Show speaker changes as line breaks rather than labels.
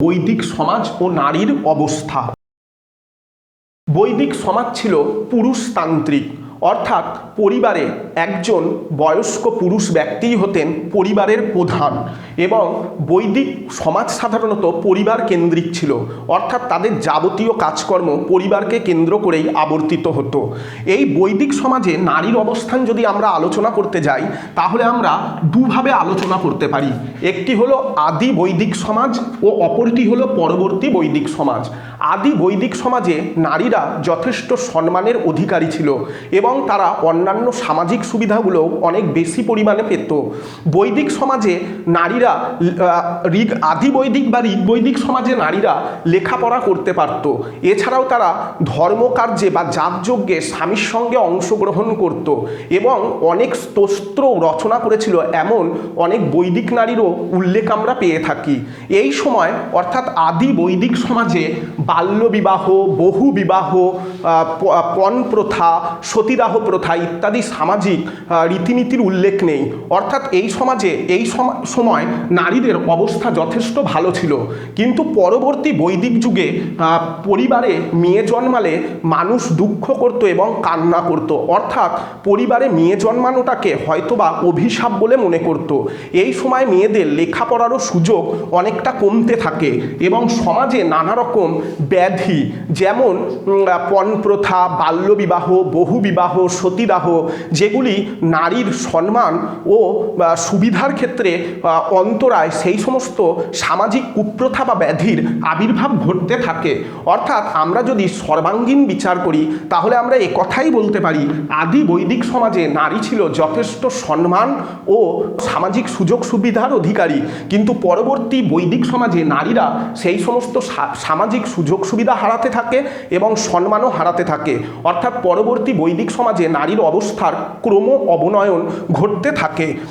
বৈদিক সমাজ ও নারীর অবস্থা। বৈদিক সমাজ ছিল পুরুষতান্ত্রিক, অর্থাৎ পরিবারে একজন বয়স্ক পুরুষ ব্যক্তিই হতেন পরিবারের প্রধান এবং বৈদিক সমাজ সাধারণত পরিবার কেন্দ্রিক ছিল, অর্থাৎ তাদের যাবতীয় কাজকর্ম পরিবারকে কেন্দ্র করেই আবর্তিত হতো। এই বৈদিক সমাজে নারীর অবস্থান যদি আমরা আলোচনা করতে যাই তাহলে আমরা দুভাবে আলোচনা করতে পারি। একটি হলো আদি বৈদিক সমাজ ও অপরটি হলো পরবর্তী বৈদিক সমাজ। আদি বৈদিক সমাজে নারীরা যথেষ্ট সম্মানের অধিকারী ছিল এবং তারা অন্যান্য সামাজিক সুবিধাগুলো অনেক বেশি পরিমাণে পেত। বৈদিক সমাজে নারীরা আদি বৈদিক বা ঋগ্বৈদিক সমাজে নারীরা লেখাপড়া করতে পারত। এছাড়াও তারা ধর্মকার্যে বা যাগযজ্ঞে স্বামীর সঙ্গে অংশগ্রহণ করত এবং অনেক স্তোত্র রচনা করেছিল, এমন অনেক বৈদিক নারীরও উল্লেখ আমরা পেয়ে থাকি। এই সময় অর্থাৎ আদি বৈদিক সমাজে বাল্যবিবাহ, বহু বিবাহ, পণ প্রথা, সতীদাহ প্রথা ইত্যাদি সামাজিক রীতিনীতির উল্লেখ নেই। অর্থাৎ এই সমাজে এই সময় নারীদের অবস্থা যথেষ্ট ভালো ছিল। কিন্তু পরবর্তী বৈদিক যুগে পরিবারে মেয়ে জন্মালে মানুষ দুঃখ করত এবং কান্না করত, অর্থাৎ পরিবারে মেয়ে জন্মানোটাকে হয়তোবা অভিশাপ বলে মনে করত। এই সময় মেয়েদের লেখাপড়ারও সুযোগ অনেকটা কমতে থাকে এবং সমাজে নানা রকম ব্যাধি, যেমন পণ প্রথা, বাল্যবিবাহ, বহুবিবাহ, সতীদাহ, যেগুলি নারীর সম্মান ও সুবিধার ক্ষেত্রে অন্তরায়, সেই সমস্ত সামাজিক কুপ্রথা বা ব্যাধির আবির্ভাব ঘটতে থাকে। অর্থাৎ আমরা যদি সর্বাঙ্গীন বিচার করি তাহলে আমরা একথাই বলতে পারি, আদি বৈদিক সমাজে নারী ছিল যথেষ্ট সম্মান ও সামাজিক সুযোগ সুবিধার অধিকারী, কিন্তু পরবর্তী বৈদিক সমাজে নারীরা সেই সমস্ত সামাজিক সুযোগ সুবিধা হারাতে থাকে এবং সম্মানও হারাতে থাকে। অর্থাৎ পরবর্তী বৈদিক সমাজে নারীর অবস্থার ক্রম অবনয়ন ঘটতে থাকে।